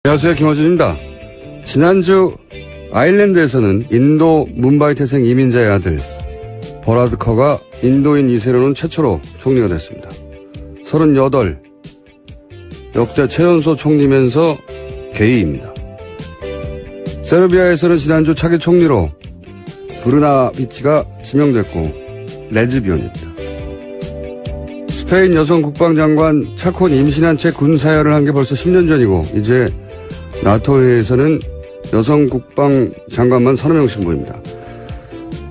안녕하세요. 김어준입니다. 지난주 아일랜드에서는 인도 뭄바이 태생 이민자의 아들 버라드 커가 인도인 2세로는 최초로 총리가 됐습니다. 38, 역대 최연소 총리면서 게이입니다. 세르비아에서는 지난주 차기 총리로 브르나비치가 지명됐고 레즈비언입니다. 스페인 여성 국방장관 차콘 임신한 채 군사열을 한 게 벌써 10년 전이고 이제 나토회에서는 여성 국방장관만 30명씩 모입니다.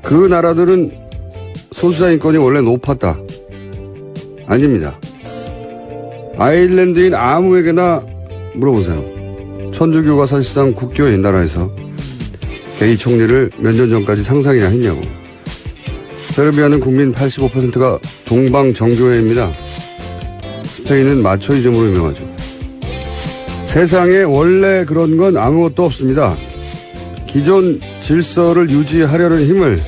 그 나라들은 소수자 인권이 원래 높았다. 아닙니다. 아일랜드인 아무에게나 물어보세요. 천주교가 사실상 국교인 나라에서 게이 총리를 몇 년 전까지 상상이나 했냐고. 세르비아는 국민 85%가 동방 정교회입니다. 스페인은 마초이즘으로 유명하죠. 세상에 원래 그런 건 아무것도 없습니다. 기존 질서를 유지하려는 힘을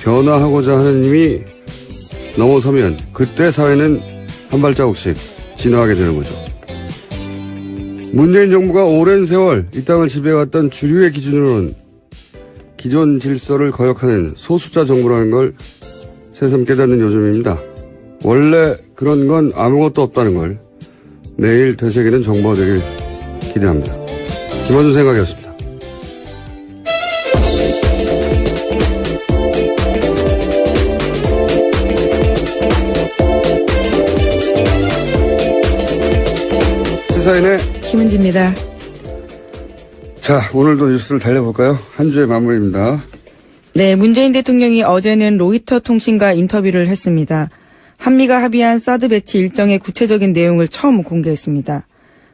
변화하고자 하는 힘이 넘어서면 그때 사회는 한 발자국씩 진화하게 되는 거죠. 문재인 정부가 오랜 세월 이 땅을 지배해왔던 주류의 기준으로는 기존 질서를 거역하는 소수자 정부라는 걸 새삼 깨닫는 요즘입니다. 원래 그런 건 아무것도 없다는 걸 내일 되새기는 정보가 되길 기대합니다. 김어준 생각이었습니다. 시사인의 김은지입니다. 자, 오늘도 뉴스를 달려볼까요? 한 주의 마무리입니다. 네, 문재인 대통령이 어제는 로이터 통신과 인터뷰를 했습니다. 한미가 합의한 사드 배치 일정의 구체적인 내용을 처음 공개했습니다.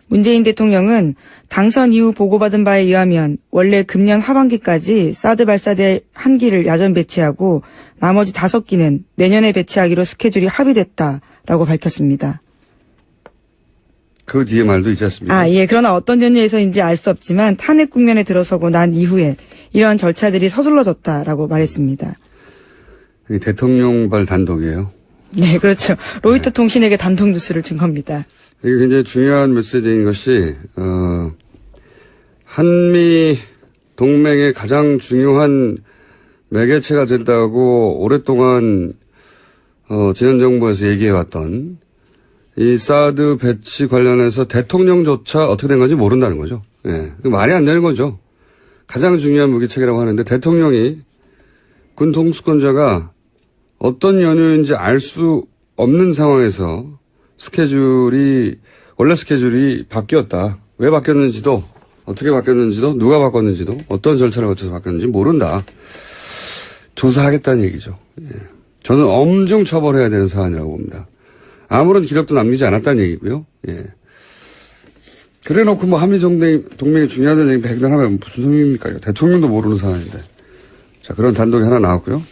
문재인 대통령은 당선 이후 보고받은 바에 의하면 원래 금년 하반기까지 사드 발사대 1기를 야전 배치하고 나머지 5기는 내년에 배치하기로 스케줄이 합의됐다라고 밝혔습니다. 그 뒤에 말도 있지 않습니까? 예. 그러나 어떤 전유에서인지 알 수 없지만 탄핵 국면에 들어서고 난 이후에 이러한 절차들이 서둘러졌다라고 말했습니다. 이게 대통령발 단독이에요. 네, 그렇죠. 로이터 통신에게 단독 뉴스를 준 겁니다. 이게 굉장히 중요한 메시지인 것이 한미 동맹의 가장 중요한 매개체가 된다고 오랫동안 지난 정부에서 얘기해왔던 이 사드 배치 관련해서 대통령조차 어떻게 된 건지 모른다는 거죠. 예, 말이 안 되는 거죠. 가장 중요한 무기체계라고 하는데 대통령이 군 통수권자가 어떤 연유인지 알 수 없는 상황에서 원래 스케줄이 바뀌었다. 왜 바뀌었는지도, 어떻게 바뀌었는지도, 누가 바꿨는지도, 어떤 절차를 거쳐서 바뀌었는지 모른다. 조사하겠다는 얘기죠. 예. 저는 엄중 처벌해야 되는 사안이라고 봅니다. 아무런 기록도 남기지 않았다는 얘기고요. 예. 그래 놓고 한미 동맹이 중요하다는 얘기 백단하면 무슨 소용입니까? 대통령도 모르는 사안인데. 자, 그런 단독이 하나 나왔고요.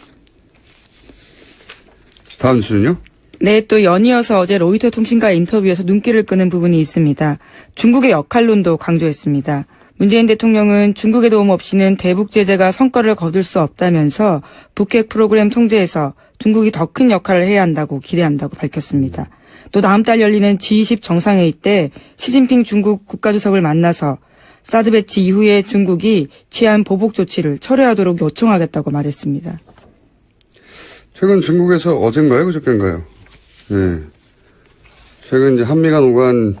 다음 뉴스는요? 네, 또 연이어서 어제 로이터 통신과의 인터뷰에서 눈길을 끄는 부분이 있습니다. 중국의 역할론도 강조했습니다. 문재인 대통령은 중국의 도움 없이는 대북 제재가 성과를 거둘 수 없다면서 북핵 프로그램 통제에서 중국이 더 큰 역할을 해야 한다고 기대한다고 밝혔습니다. 또 다음 달 열리는 G20 정상회의 때 시진핑 중국 국가주석을 만나서 사드 배치 이후에 중국이 취한 보복 조치를 철회하도록 요청하겠다고 말했습니다. 최근 중국에서 어젠가요? 그저께인가요? 네. 최근 이제 한미 간 오간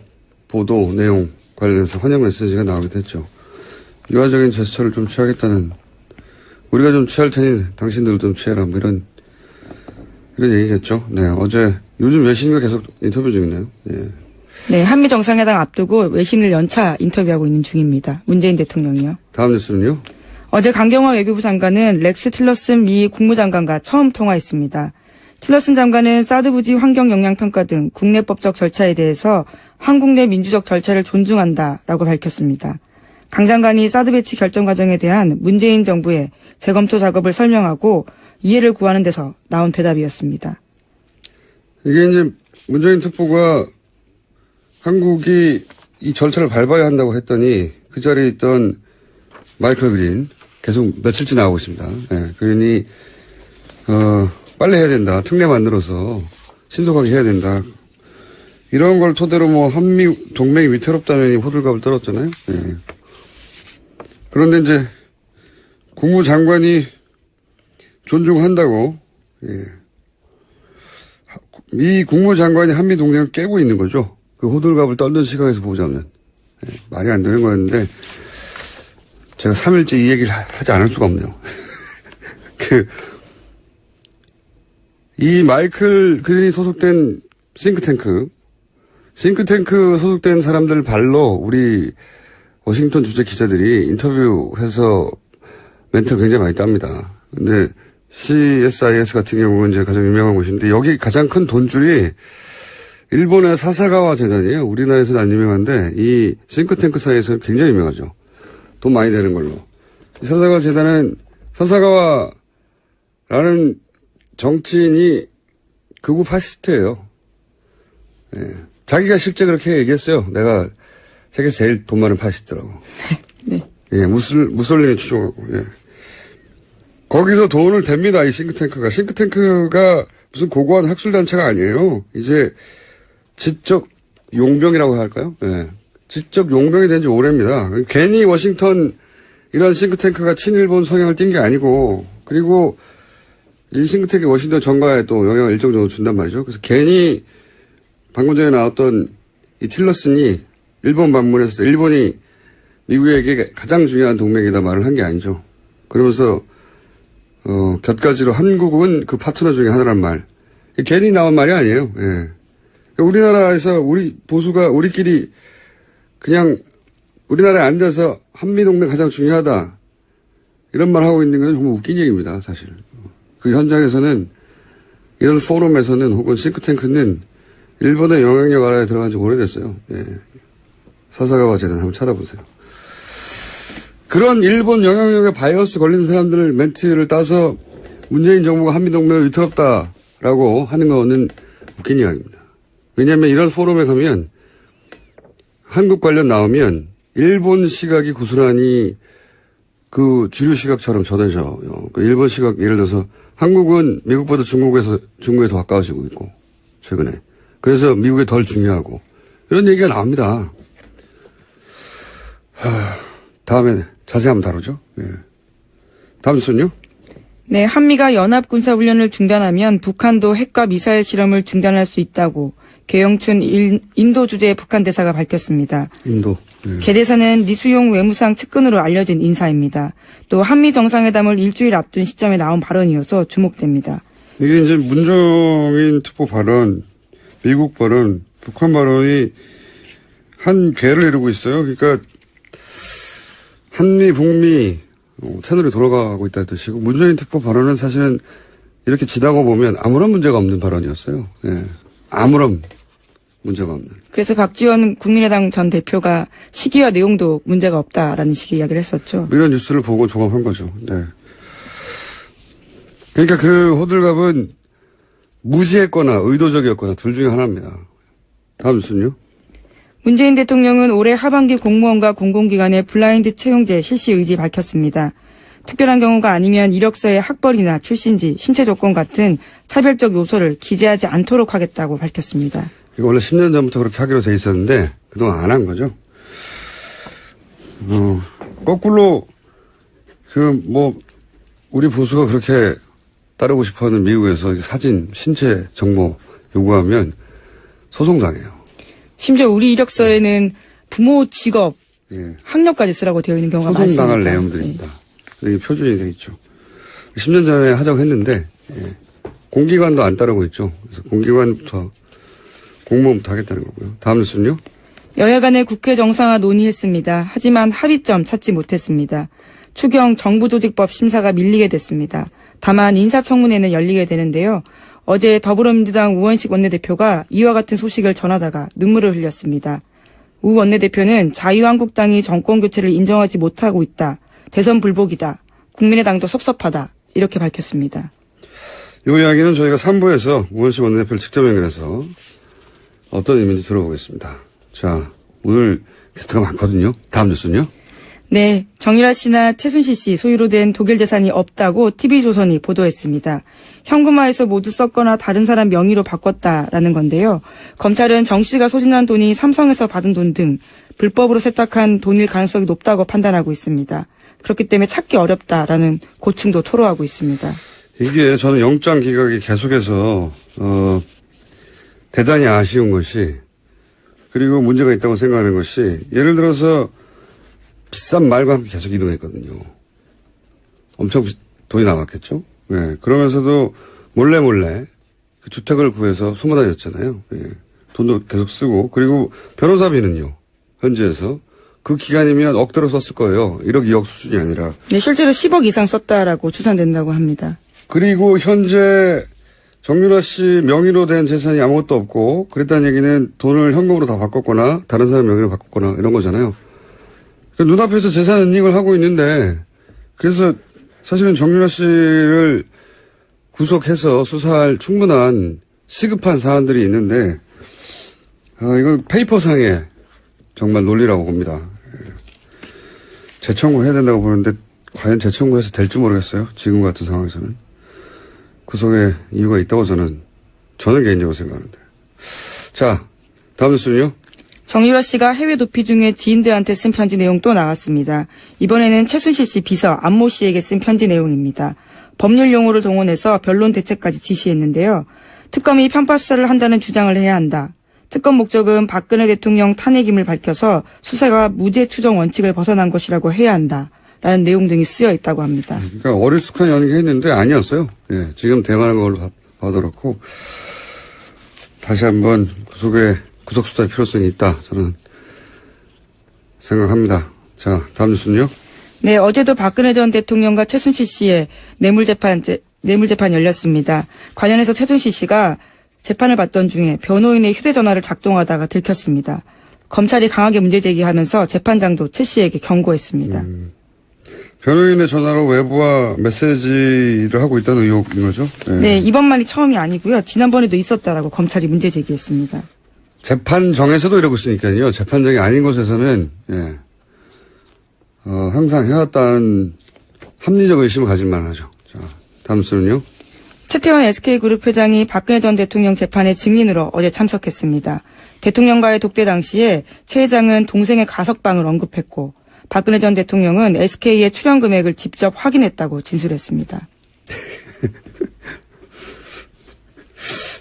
보도 내용 관련해서 환영 메시지가 나오기도 했죠. 유화적인 제스처를 좀 취하겠다는, 우리가 좀 취할 테니 당신들도 좀 취해라, 뭐 이런 얘기겠죠. 네. 어제, 요즘 외신과 계속 인터뷰 중이네요. 예. 네, 한미 정상회담 앞두고 외신을 연차 인터뷰하고 있는 중입니다. 문재인 대통령이요. 다음 뉴스는요? 어제 강경화 외교부 장관은 렉스 틸러슨 미 국무장관과 처음 통화했습니다. 틸러슨 장관은 사드 부지 환경 영향 평가 등 국내법적 절차에 대해서 한국 내 민주적 절차를 존중한다라고 밝혔습니다. 강 장관이 사드 배치 결정 과정에 대한 문재인 정부의 재검토 작업을 설명하고 이해를 구하는 데서 나온 대답이었습니다. 이게 이제 문재인 특보가 한국이 이 절차를 밟아야 한다고 했더니 그 자리에 있던 마이클 그린 계속 며칠째 나오고 있습니다. 예, 그러니 빨리 해야 된다. 특례 만들어서 신속하게 해야 된다. 이런 걸 토대로 뭐 한미 동맹이 위태롭다는 호들갑을 떨었잖아요. 예. 그런데 이제 국무장관이 존중한다고, 예. 미 국무장관이 한미 동맹을 깨고 있는 거죠. 그 호들갑을 떨던 시각에서 보자면. 예. 말이 안 되는 거였는데, 제가 3일째 이 얘기를 하지 않을 수가 없네요. 이 마이클 그린이 소속된 싱크탱크 소속된 사람들 발로 우리 워싱턴 주재 기자들이 인터뷰해서 멘트를 굉장히 많이 땁니다. 근데 CSIS 같은 경우는 이제 가장 유명한 곳인데 여기 가장 큰 돈줄이 일본의 사사가와 재단이에요. 우리나라에서는 안 유명한데 이 싱크탱크 사이에서는 굉장히 유명하죠. 돈 많이 되는 걸로. 이 사사가와 재단은 사사가와라는 정치인이 극우 파시스트예요. 예. 자기가 실제 그렇게 얘기했어요. 내가 세계에서 제일 돈 많은 파시스트라고. 네. 예, 무솔리니 추종하고. 예. 거기서 돈을 댑니다. 이 싱크탱크가. 싱크탱크가 무슨 고고한 학술단체가 아니에요. 이제 지적 용병이라고 할까요? 예. 지적 용병이 된 지 오래입니다. 괜히 워싱턴 이런 싱크탱크가 친일본 성향을 띈 게 아니고 그리고 이 싱크탱크 워싱턴 정가에 또 영향을 일정 정도 준단 말이죠. 그래서 괜히 방금 전에 나왔던 이 틸러슨이 일본 방문해서 일본이 미국에게 가장 중요한 동맹이다 말을 한 게 아니죠. 그러면서 곁가지로 한국은 그 파트너 중에 하나란 말. 괜히 나온 말이 아니에요. 예. 우리나라에서 우리 보수가 우리끼리 그냥 우리나라에 앉아서 한미동맹 가장 중요하다. 이런 말 하고 있는 건 정말 웃긴 얘기입니다. 사실. 그 현장에서는 이런 포럼에서는 혹은 싱크탱크는 일본의 영향력 아래에 들어간 지 오래됐어요. 예. 사사가와 재단 한번 찾아보세요. 그런 일본 영향력에 바이어스 걸린 사람들 멘트를 따서 문재인 정부가 한미동맹을 위태롭다라고 하는 거는 웃긴 이야기입니다. 왜냐하면 이런 포럼에 가면 한국 관련 나오면 일본 시각이 고스란히 그 주류 시각처럼 전해져요. 그 일본 시각 예를 들어서 한국은 미국보다 중국에 더 가까워지고 있고 최근에. 그래서 미국에 덜 중요하고 이런 얘기가 나옵니다. 다음에 자세히 한번 다루죠. 예. 다음 뉴스는요? 네, 한미가 연합군사훈련을 중단하면 북한도 핵과 미사일 실험을 중단할 수 있다고 계영춘 인도 주재 북한 대사가 밝혔습니다. 인도. 예. 계 대사는 리수용 외무상 측근으로 알려진 인사입니다. 또 한미 정상회담을 일주일 앞둔 시점에 나온 발언이어서 주목됩니다. 이게 이제 문정인 특보 발언, 미국 발언, 북한 발언이 한 궤를 이루고 있어요. 그러니까 한미, 북미 채널이 돌아가고 있다는 뜻이고 문정인 특보 발언은 사실은 이렇게 지나고 보면 아무런 문제가 없는 발언이었어요. 예. 아무런 문제가 없는. 그래서 박지원 국민의당 전 대표가 시기와 내용도 문제가 없다라는 식의 이야기를 했었죠. 이런 뉴스를 보고 종합한 거죠. 네. 그러니까 그 호들갑은 무지했거나 의도적이었거나 둘 중에 하나입니다. 다음 뉴스는요? 문재인 대통령은 올해 하반기 공무원과 공공기관의 블라인드 채용제 실시 의지 밝혔습니다. 특별한 경우가 아니면 이력서에 학벌이나 출신지, 신체 조건 같은 차별적 요소를 기재하지 않도록 하겠다고 밝혔습니다. 이거 원래 10년 전부터 그렇게 하기로 돼 있었는데 그동안 안 한 거죠. 거꾸로 우리 보수가 그렇게 따르고 싶어하는 미국에서 사진, 신체 정보 요구하면 소송당해요. 심지어 우리 이력서에는 부모, 직업, 예. 학력까지 쓰라고 되어 있는 경우가 많습니다. 소송당할 내용들입니다. 이게 표준이 돼 있죠. 10년 전에 하자고 했는데 공기관도 안 따르고 있죠. 그래서 공기관부터 공무원부터 하겠다는 거고요. 다음 뉴스는요? 여야 간의 국회 정상화 논의했습니다. 하지만 합의점 찾지 못했습니다. 추경 정부조직법 심사가 밀리게 됐습니다. 다만 인사청문회는 열리게 되는데요. 어제 더불어민주당 우원식 원내대표가 이와 같은 소식을 전하다가 눈물을 흘렸습니다. 우 원내대표는 자유한국당이 정권교체를 인정하지 못하고 있다. 대선 불복이다. 국민의당도 섭섭하다. 이렇게 밝혔습니다. 이 이야기는 저희가 3부에서 우원식 원내대표를 직접 연결해서 어떤 의미인지 들어보겠습니다. 자, 오늘 게스트가 많거든요. 다음 뉴스는요? 네, 정유라 씨나 최순실 씨 소유로 된 독일 재산이 없다고 TV조선이 보도했습니다. 현금화해서 모두 썼거나 다른 사람 명의로 바꿨다라는 건데요. 검찰은 정 씨가 소진한 돈이 삼성에서 받은 돈 등 불법으로 세탁한 돈일 가능성이 높다고 판단하고 있습니다. 그렇기 때문에 찾기 어렵다라는 고충도 토로하고 있습니다. 이게 저는 영장 기각이 계속해서 대단히 아쉬운 것이, 그리고 문제가 있다고 생각하는 것이, 예를 들어서 비싼 말과 함께 계속 이동했거든요. 엄청 돈이 나갔겠죠. 예, 그러면서도 몰래 그 주택을 구해서 숨어 다녔잖아요. 예, 돈도 계속 쓰고, 그리고 변호사비는요, 현지에서 그 기간이면 억대로 썼을 거예요. 1억, 2억 수준이 아니라. 네, 실제로 10억 이상 썼다라고 추산된다고 합니다. 그리고 현재 정유라 씨 명의로 된 재산이 아무것도 없고, 그랬다는 얘기는 돈을 현금으로 다 바꿨거나 다른 사람 명의로 바꿨거나 이런 거잖아요. 눈앞에서 재산 은닉을 하고 있는데, 그래서 사실은 정유라 씨를 구속해서 수사할 충분한 시급한 사안들이 있는데, 이건 페이퍼상의 정말 논리라고 봅니다. 재청구해야 된다고 보는데 과연 재청구해서 될지 모르겠어요. 지금 같은 상황에서는. 구속에 이유가 있다고 저는 개인적으로 생각하는데. 자, 다음 뉴스는요. 정유라 씨가 해외 도피 중에 지인들한테 쓴 편지 내용 또 나왔습니다. 이번에는 최순실 씨 비서 안모 씨에게 쓴 편지 내용입니다. 법률 용어를 동원해서 변론 대책까지 지시했는데요. 특검이 편파 수사를 한다는 주장을 해야 한다. 특검 목적은 박근혜 대통령 탄핵임을 밝혀서 수사가 무죄 추정 원칙을 벗어난 것이라고 해야 한다. 라는 내용 등이 쓰여 있다고 합니다. 그러니까 어리숙한 연기했는데 아니었어요. 예, 지금 대만한 걸로 봐도 그렇고, 다시 한번 구속 수사의 필요성이 있다. 저는 생각합니다. 자, 다음 뉴스는요. 네, 어제도 박근혜 전 대통령과 최순실 씨의 뇌물재판 열렸습니다. 관련해서 최순실 씨가 재판을 받던 중에 변호인의 휴대전화를 작동하다가 들켰습니다. 검찰이 강하게 문제 제기하면서 재판장도 최 씨에게 경고했습니다. 변호인의 전화로 외부와 메시지를 하고 있다는 의혹인 거죠? 네, 이번만이 처음이 아니고요. 지난번에도 있었다라고 검찰이 문제 제기했습니다. 재판정에서도 이러고 있으니까요. 재판정이 아닌 곳에서는, 항상 해왔다는 합리적 의심을 가질만 하죠. 자, 다음 뉴스는요. 최태원 SK그룹 회장이 박근혜 전 대통령 재판에 증인으로 어제 참석했습니다. 대통령과의 독대 당시에 최 회장은 동생의 가석방을 언급했고, 박근혜 전 대통령은 SK의 출연 금액을 직접 확인했다고 진술했습니다.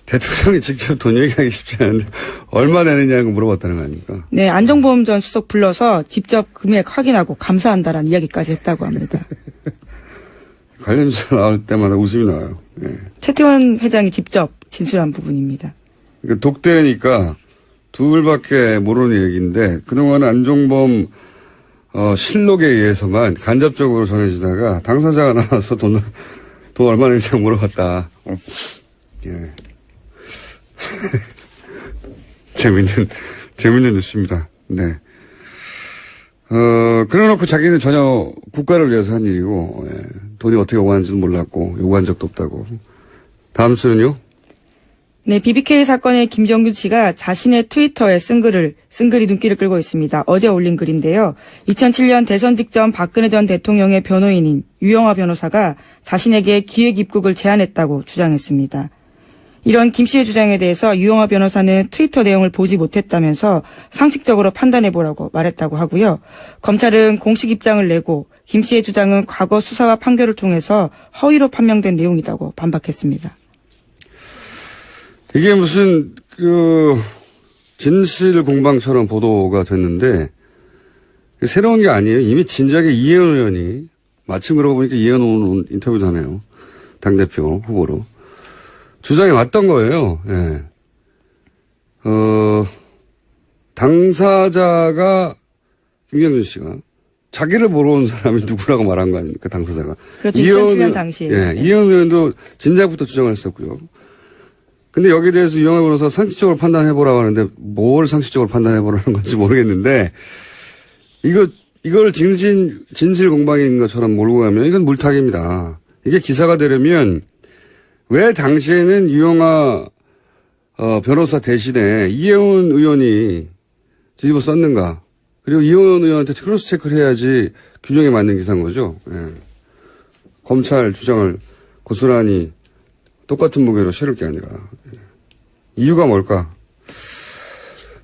대통령이 직접 돈 얘기하기 쉽지 않은데 얼마 내느냐고 물어봤다는 거 아닙니까? 네, 안정보험 전 수석 불러서 직접 금액 확인하고 감사한다라는 이야기까지 했다고 합니다. 관련자 나올 때마다 웃음이 나와요. 네. 최태원 회장이 직접 진술한 부분입니다. 그러니까 독대니까 둘밖에 모르는 얘기인데, 그동안 안종범 실록에 의해서만 간접적으로 전해지다가 당사자가 나와서 돈 얼마 내는지 물어봤다. 예. 재밌는 뉴스입니다. 네. 그래놓고 자기는 전혀 국가를 위해서 한 일이고, 예. 돈이 어떻게 오가는지도 몰랐고, 요구한 적도 없다고. 다음 수는요? 네, BBK 사건의 김정균 씨가 자신의 트위터에 쓴 글이 눈길을 끌고 있습니다. 어제 올린 글인데요. 2007년 대선 직전 박근혜 전 대통령의 변호인인 유영하 변호사가 자신에게 기획 입국을 제안했다고 주장했습니다. 이런 김 씨의 주장에 대해서 유영하 변호사는 트위터 내용을 보지 못했다면서 상식적으로 판단해보라고 말했다고 하고요. 검찰은 공식 입장을 내고 김 씨의 주장은 과거 수사와 판결을 통해서 허위로 판명된 내용이라고 반박했습니다. 이게 무슨 진실 공방처럼 보도가 됐는데 새로운 게 아니에요. 이미 진작에 이혜원 의원이, 마침 그러고 보니까 이혜원 의원 인터뷰도 하네요. 당대표 후보로. 주장이 왔던 거예요. 예. 당사자가 김경준 씨가 자기를 보러 온 사람이 누구라고 말한 거 아닙니까, 당사자가. 그렇죠. 2007년 당시에. 예, 이혜원 의원도 진작부터 주장을 했었고요. 근데 여기에 대해서 유영하 변호사 상식적으로 판단해보라고 하는데 뭘 상식적으로 판단해보라는 건지 모르겠는데, 이걸 진실 공방인 것처럼 몰고 가면 이건 물타기입니다. 이게 기사가 되려면 왜 당시에는 유영하 변호사 대신에 이혜원 의원이 뒤집어 썼는가. 그리고 이원 의원한테 크로스 체크를 해야지 규정에 맞는 기사인 거죠. 예. 검찰 주장을 고스란히 똑같은 무게로 실을 게 아니라. 예. 이유가 뭘까?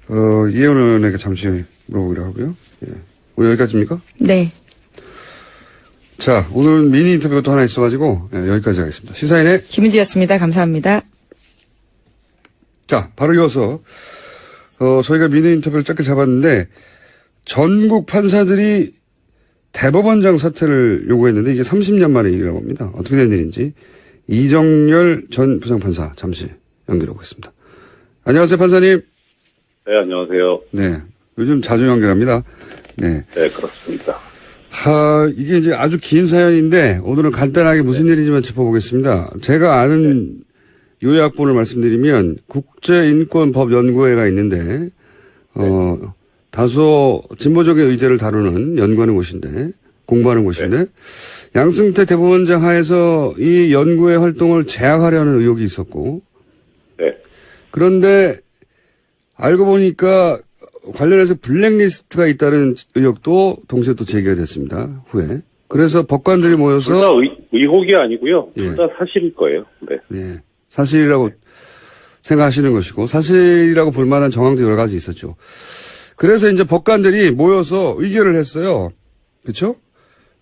이원 의원에게 잠시 물어보기로 하고요. 예. 오늘 여기까지입니까? 네. 자, 오늘 미니 인터뷰가 또 하나 있어가지고 여기까지 하겠습니다. 시사인의 김은지였습니다. 감사합니다. 자, 바로 이어서 저희가 미니 인터뷰를 짧게 잡았는데 전국 판사들이 대법원장 사퇴를 요구했는데 이게 30년 만에 일이라고 합니다. 어떻게 된 일인지 이정열 전 부장판사 잠시 연결하고 있습니다. 안녕하세요, 판사님. 네, 안녕하세요. 네, 요즘 자주 연결합니다. 네, 네, 그렇습니다. 이게 이제 아주 긴 사연인데 오늘은 간단하게 무슨 일인지만 짚어보겠습니다. 제가 아는 요약본을 말씀드리면 국제인권법연구회가 있는데 다소 진보적인 의제를 다루는 연구하는 곳인데 공부하는 곳인데 양승태 대법원장 하에서 이 연구회 활동을 제약하려는 의혹이 있었고 네. 그런데 알고 보니까 관련해서 블랙리스트가 있다는 의혹도 동시에 또 제기가 됐습니다. 후에. 그래서 법관들이 모여서 둘 다 의혹이 아니고요. 예. 둘 다 사실일 거예요. 네. 예, 사실이라고 생각하시는 것이고 사실이라고 볼 만한 정황도 여러 가지 있었죠. 그래서 이제 법관들이 모여서 의결을 했어요. 그렇죠?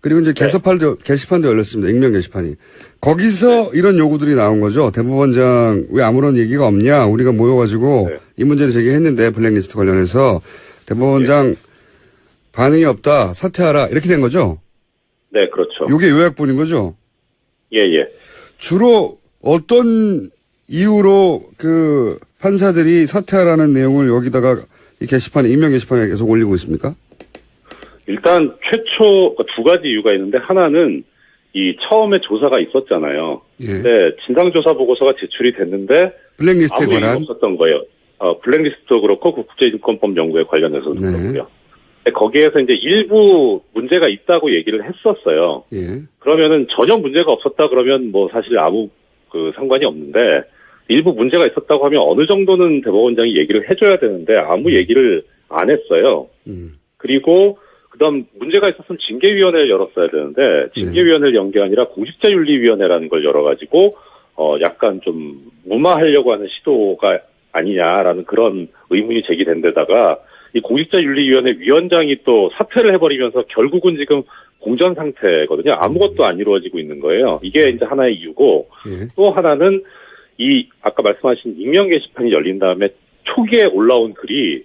그리고 이제 게시판도 열렸습니다. 익명 게시판이. 거기서 이런 요구들이 나온 거죠. 대법원장 왜 아무런 얘기가 없냐. 우리가 모여가지고 이 문제를 제기했는데 블랙리스트 관련해서 대법원장 반응이 없다. 사퇴하라. 이렇게 된 거죠. 네, 그렇죠. 이게 요약본인 거죠. 예, 예. 주로 어떤 이유로 그 판사들이 사퇴하라는 내용을 여기다가 이 게시판에 익명 게시판에 계속 올리고 있습니까? 일단 최초 두 가지 이유가 있는데 하나는 이 처음에 조사가 있었잖아요. 예. 네, 진상조사 보고서가 제출이 됐는데 블랙리스트에 아무 얘기가 관한 없었던 거예요. 블랙리스트도 그렇고 국제인권법 연구에 관련해서도 네. 그렇고요. 거기에서 이제 일부 문제가 있다고 얘기를 했었어요. 예. 그러면은 전혀 문제가 없었다 그러면 뭐 사실 아무 상관이 없는데 일부 문제가 있었다고 하면 어느 정도는 대법원장이 얘기를 해줘야 되는데 아무 얘기를 안 했어요. 그리고 그다음 문제가 있었으면 징계위원회를 열었어야 되는데 징계위원회를 연 게 아니라 공직자윤리위원회라는 걸 열어가지고 약간 좀 무마하려고 하는 시도가 아니냐라는 그런 의문이 제기된 데다가 이 공직자윤리위원회 위원장이 또 사퇴를 해버리면서 결국은 지금 공전 상태거든요. 아무것도 안 이루어지고 있는 거예요. 이게 이제 하나의 이유고 예. 또 하나는 이 아까 말씀하신 익명 게시판이 열린 다음에 초기에 올라온 글이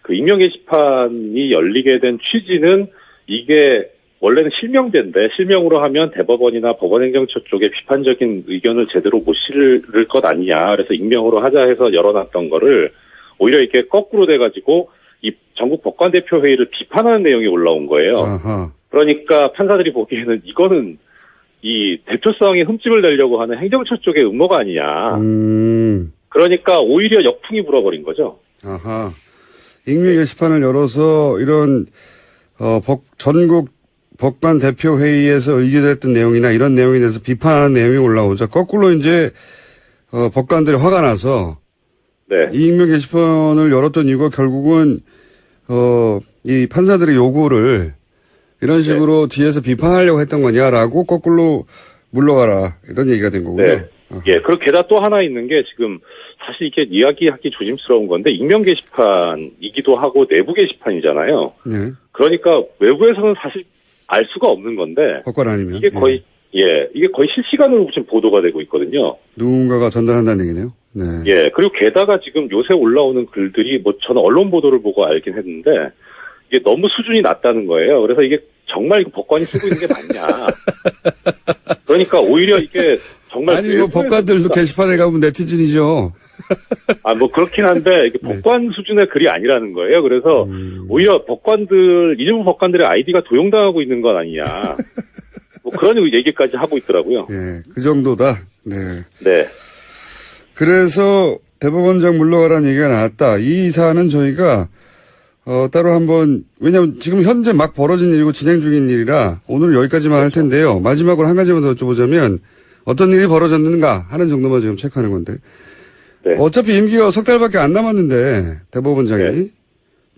그 익명 게시판이 열리게 된 취지는 이게 원래는 실명제인데 실명으로 하면 대법원이나 법원행정처 쪽에 비판적인 의견을 제대로 못 실을 것 아니냐. 그래서 익명으로 하자 해서 열어놨던 거를 오히려 이렇게 거꾸로 돼가지고 이 전국 법관대표회의를 비판하는 내용이 올라온 거예요. 아하. 그러니까 판사들이 보기에는 이거는 이 대표성에 흠집을 내려고 하는 행정처 쪽의 음모가 아니냐. 그러니까 오히려 역풍이 불어버린 거죠. 아하. 익명 게시판을 열어서 이런 전국 법관 대표 회의에서 의결됐던 내용이나 이런 내용에 대해서 비판하는 내용이 올라오자 거꾸로 이제 법관들이 화가 나서 네. 이 익명 게시판을 열었던 이유가 결국은 이 판사들의 요구를 이런 식으로 뒤에서 비판하려고 했던 거냐라고 거꾸로 물러가라 이런 얘기가 된 거고요. 네. 예, 그리고 게다가 또 하나 있는 게 지금 사실 이게 이야기하기 조심스러운 건데 익명 게시판이기도 하고 내부 게시판이잖아요. 네. 그러니까 외부에서는 사실 알 수가 없는 건데 법관 아니면 이게 거의 이게 거의 실시간으로 지금 보도가 되고 있거든요. 누군가가 전달한다는 얘기네요. 네. 예, 그리고 게다가 지금 요새 올라오는 글들이 뭐 저는 언론 보도를 보고 알긴 했는데 이게 너무 수준이 낮다는 거예요. 그래서 이게 정말 이거 법관이 쓰고 있는 게 맞냐. 그러니까 오히려 이게 정말 아니 뭐 법관들도 게시판에 가면 네티즌이죠. 뭐 그렇긴 한데 이게 법관 수준의 글이 아니라는 거예요. 그래서 오히려 일부 법관들의 아이디가 도용당하고 있는 건 아니냐. 뭐 그런 얘기까지 하고 있더라고요. 예, 그 정도다. 네. 네. 그래서 대법원장 물러가라는 얘기가 나왔다. 이 사안은 저희가 따로 한번 왜냐하면 지금 현재 막 벌어진 일이고 진행 중인 일이라 오늘 여기까지만 할 텐데요. 마지막으로 한 가지만 더 여쭤보자면 어떤 일이 벌어졌는가 하는 정도만 지금 체크하는 건데 네. 어차피 임기가 석 달밖에 안 남았는데 대법원장이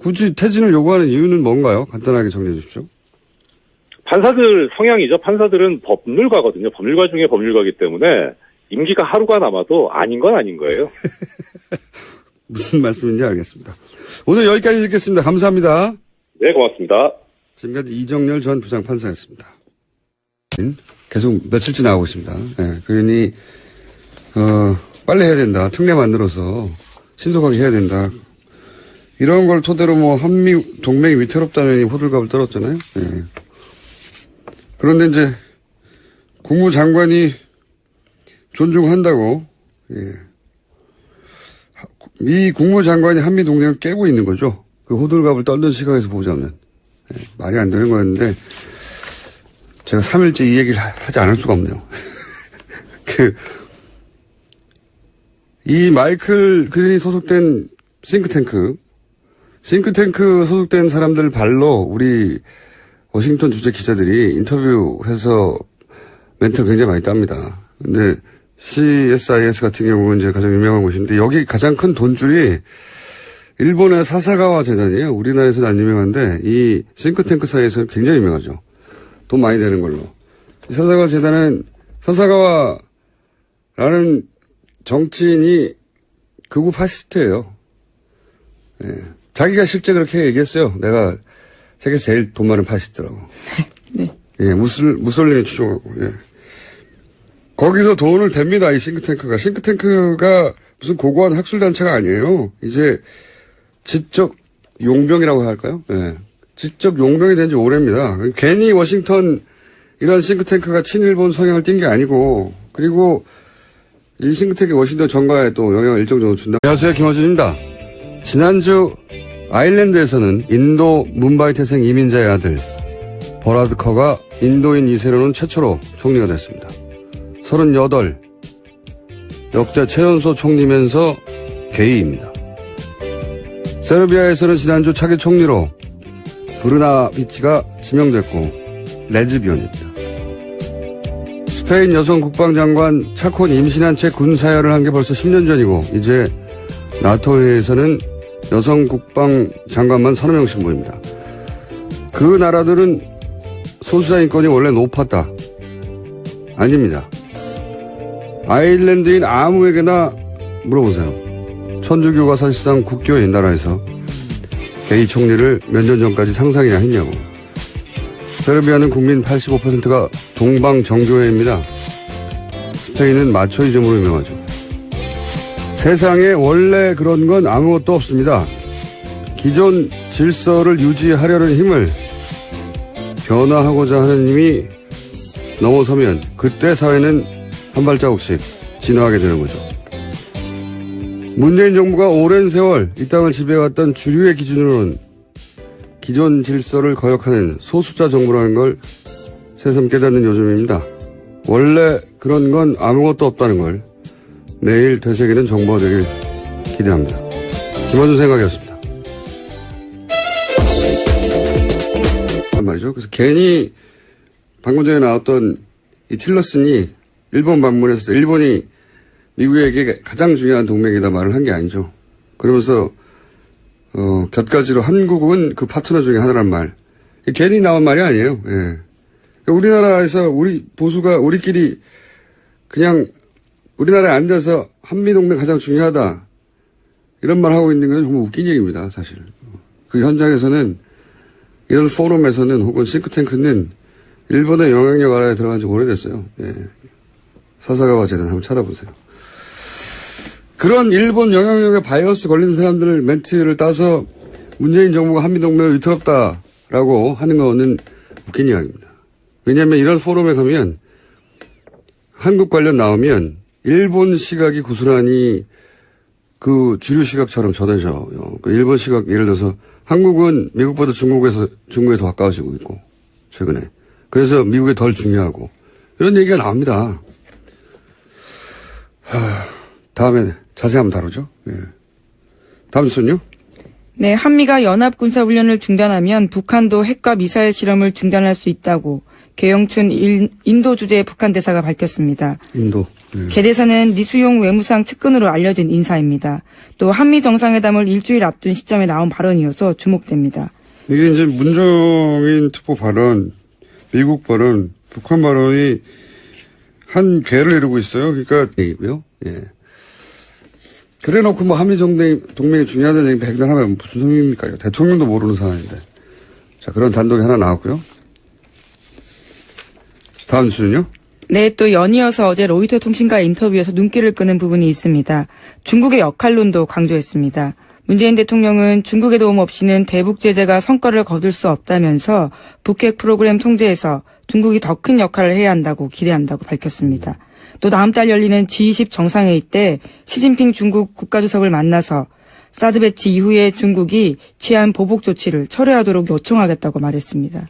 굳이 퇴진을 요구하는 이유는 뭔가요? 간단하게 정리해 주십시오. 판사들 성향이죠. 판사들은 법률가거든요. 법률가 중에 법률가이기 때문에 임기가 하루가 남아도 아닌 건 아닌 거예요. 무슨 말씀인지 알겠습니다. 오늘 여기까지 듣겠습니다. 감사합니다. 네, 고맙습니다. 지금까지 이정열 전 부장판사였습니다. 계속 며칠째 나오고 있습니다. 예, 그러니 빨리 해야 된다. 특례 만들어서 신속하게 해야 된다. 이런 걸 토대로 뭐 한미 동맹이 위태롭다는 호들갑을 떨었잖아요. 예. 그런데 이제 국무장관이 존중한다고, 예. 미 국무장관이 한미 동맹을 깨고 있는 거죠. 그 호들갑을 떨던 시각에서 보자면. 예. 말이 안 되는 거였는데, 제가 3일째 이 얘기를 하지 않을 수가 없네요. 이 마이클 그린이 소속된 싱크탱크 소속된 사람들 발로 우리 워싱턴 주재 기자들이 인터뷰해서 멘트를 굉장히 많이 땁니다. 근데 CSIS 같은 경우는 이제 가장 유명한 곳인데 여기 가장 큰 돈줄이 일본의 사사가와 재단이에요. 우리나라에서는 안 유명한데 이 싱크탱크 사이에서는 굉장히 유명하죠. 돈 많이 되는 걸로. 이 사사가와 재단은 사사가와라는 정치인이 극우 파시스트예요. 예. 자기가 실제 그렇게 얘기했어요. 내가 세계에서 제일 돈 많은 파시스트라고. 네. 예, 무솔리니 추종하고, 예. 거기서 돈을 댑니다, 이 싱크탱크가. 싱크탱크가 무슨 고고한 학술단체가 아니에요. 이제 지적 용병이라고 할까요? 예. 지적 용병이 된 지 오래입니다. 괜히 워싱턴 이런 싱크탱크가 친일본 성향을 띈 게 아니고, 그리고 이 싱크탱크 워싱턴 정가에 또 영향을 일정 정도 준다. 안녕하세요, 김어준입니다. 지난주 아일랜드에서는 인도 문바이 태생 이민자의 아들 버라드 커가 인도인 2세로는 최초로 총리가 됐습니다. 38, 역대 최연소 총리면서 게이입니다. 세르비아에서는 지난주 차기 총리로 브르나비치가 지명됐고 레즈비언입니다. 스페인 여성 국방장관 차콘이 임신한 채 군사열을 한 게 벌써 10년 전이고 이제 나토회에서는 여성 국방장관만 30명씩 모입니다. 그 나라들은 소수자 인권이 원래 높았다. 아닙니다. 아일랜드인 아무에게나 물어보세요. 천주교가 사실상 국교인 나라에서 게이 총리를 몇 년 전까지 상상이나 했냐고. 세르비아는 국민 85%가 동방 정교회입니다. 스페인은 마초이즘으로 유명하죠. 세상에 원래 그런 건 아무것도 없습니다. 기존 질서를 유지하려는 힘을 변화하고자 하는 힘이 넘어서면 그때 사회는 한 발자국씩 진화하게 되는 거죠. 문재인 정부가 오랜 세월 이 땅을 지배해왔던 주류의 기준으로는 기존 질서를 거역하는 소수자 정부라는 걸 새삼 깨닫는 요즘입니다. 원래 그런 건 아무것도 없다는 걸 내일 되새기는 정보가 되길 기대합니다. 김어준 생각이었습니다. 말이죠. 그래서 괜히 방금 전에 나왔던 이 틸러슨이 일본 방문해서 일본이 미국에게 가장 중요한 동맹이다 말을 한 게 아니죠. 그러면서 곁가지로 한국은 그 파트너 중에 하나란 말. 괜히 나온 말이 아니에요. 예. 우리나라에서 우리 보수가 우리끼리 그냥 우리나라에 앉아서 한미동맹 가장 중요하다. 이런 말 하고 있는 건 정말 웃긴 얘기입니다, 사실. 그 현장에서는 이런 포럼에서는 혹은 싱크탱크는 일본의 영향력 아래에 들어간 지 오래됐어요. 예. 사사가와 재단 한번 찾아보세요. 그런 일본 영향력에 바이러스 걸린 사람들 멘트를 따서 문재인 정부가 한미동맹을 위태롭다라고 하는 거는 웃긴 이야기입니다. 왜냐하면 이런 포럼에 가면 한국 관련 나오면 일본 시각이 고스란히 그 주류 시각처럼 전해져. 그 일본 시각 예를 들어서 한국은 미국보다 중국에 더 가까워지고 있고 최근에. 그래서 미국에 덜 중요하고 이런 얘기가 나옵니다. 다음에 자세히 한번 다루죠. 예. 다음 순요. 네, 한미가 연합군사훈련을 중단하면 북한도 핵과 미사일 실험을 중단할 수 있다고 계영춘 인도 주재 북한 대사가 밝혔습니다. 인도. 네. 개 대사는 리수용 외무상 측근으로 알려진 인사입니다. 또 한미 정상회담을 일주일 앞둔 시점에 나온 발언이어서 주목됩니다. 이게 이제 문정인 특보 발언, 미국 발언, 북한 발언이 한 궤를 이루고 있어요. 그러니까 얘기고요. 예. 그래놓고 뭐 한미 동맹이 중요하다는 얘기 백단하면 무슨 소용입니까? 이거 대통령도 모르는 상황인데. 자, 그런 단독이 하나 나왔고요. 다음 뉴스는요? 네, 또 연이어서 어제 로이터 통신과의 인터뷰에서 눈길을 끄는 부분이 있습니다. 중국의 역할론도 강조했습니다. 문재인 대통령은 중국의 도움 없이는 대북 제재가 성과를 거둘 수 없다면서 북핵 프로그램 통제에서 중국이 더 큰 역할을 해야 한다고 기대한다고 밝혔습니다. 또 다음 달 열리는 G20 정상회의 때 시진핑 중국 국가주석을 만나서 사드 배치 이후에 중국이 취한 보복 조치를 철회하도록 요청하겠다고 말했습니다.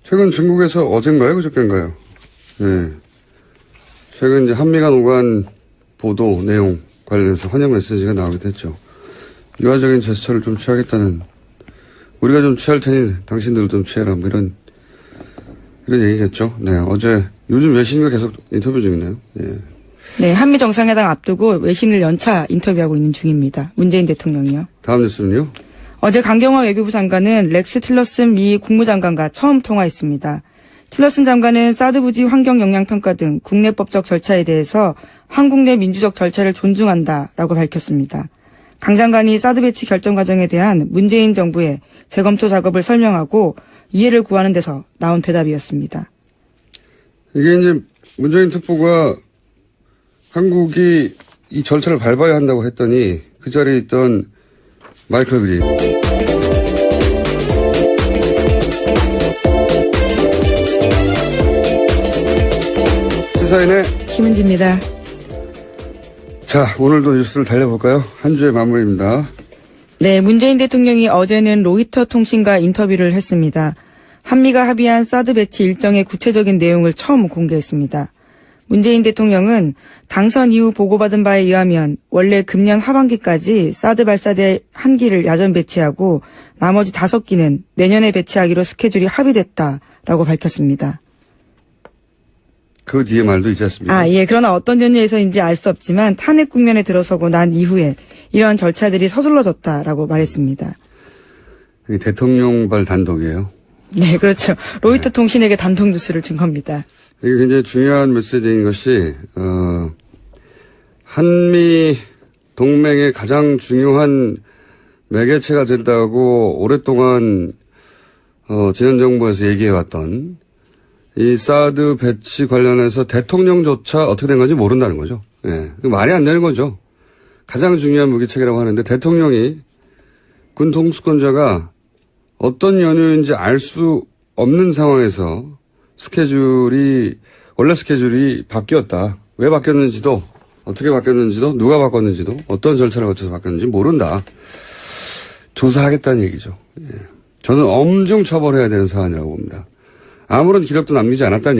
최근 중국에서 어젠가요? 그저께인가요? 네. 최근 이제 한미 간 오간 보도 내용 관련해서 환영 메시지가 나오기도 했죠. 유화적인 제스처를 좀 취하겠다는, 우리가 좀 취할 테니 당신들도 좀 취해라, 뭐 이런 얘기겠죠. 네. 어제, 요즘 외신과 계속 인터뷰 중이네요. 예. 네, 한미 정상회담 앞두고 외신을 연차 인터뷰하고 있는 중입니다. 문재인 대통령이요. 다음 뉴스는요? 어제 강경화 외교부 장관은 렉스 틸러슨 미 국무장관과 처음 통화했습니다. 틸러슨 장관은 사드 부지 환경 영향 평가 등 국내법적 절차에 대해서 한국 내 민주적 절차를 존중한다라고 밝혔습니다. 강 장관이 사드 배치 결정 과정에 대한 문재인 정부의 재검토 작업을 설명하고 이해를 구하는 데서 나온 대답이었습니다. 이게 이제 문재인 특보가 한국이 이 절차를 밟아야 한다고 했더니 그 자리에 있던 마이클 그린. 시사인의 김은지입니다. 자, 오늘도 뉴스를 달려볼까요? 한 주의 마무리입니다. 네, 문재인 대통령이 어제는 로이터 통신과 인터뷰를 했습니다. 한미가 합의한 사드 배치 일정의 구체적인 내용을 처음 공개했습니다. 문재인 대통령은 당선 이후 보고받은 바에 의하면 원래 금년 하반기까지 사드 발사대 1기를 야전 배치하고 나머지 5기는 내년에 배치하기로 스케줄이 합의됐다라고 밝혔습니다. 그 뒤에 말도 있지 않습니까? 예. 그러나 어떤 전유에서인지 알 수 없지만 탄핵 국면에 들어서고 난 이후에 이러한 절차들이 서둘러졌다라고 말했습니다. 이게 대통령발 단독이에요. 네, 그렇죠. 로이터 통신에게 단독 뉴스를 준 겁니다. 이게 굉장히 중요한 메시지인 것이, 한미 동맹의 가장 중요한 매개체가 된다고 오랫동안, 지난 정부에서 얘기해왔던 이 사드 배치 관련해서 대통령조차 어떻게 된 건지 모른다는 거죠. 예. 말이 안 되는 거죠. 가장 중요한 무기체계라고 하는데 대통령이 군 통수권자가 어떤 연유인지 알 수 없는 상황에서 원래 스케줄이 바뀌었다. 왜 바뀌었는지도, 어떻게 바뀌었는지도, 누가 바꿨는지도, 어떤 절차를 거쳐서 바뀌었는지 모른다. 조사하겠다는 얘기죠. 예. 저는 엄중 처벌해야 되는 사안이라고 봅니다. 아무런 기록도 남기지 않았다는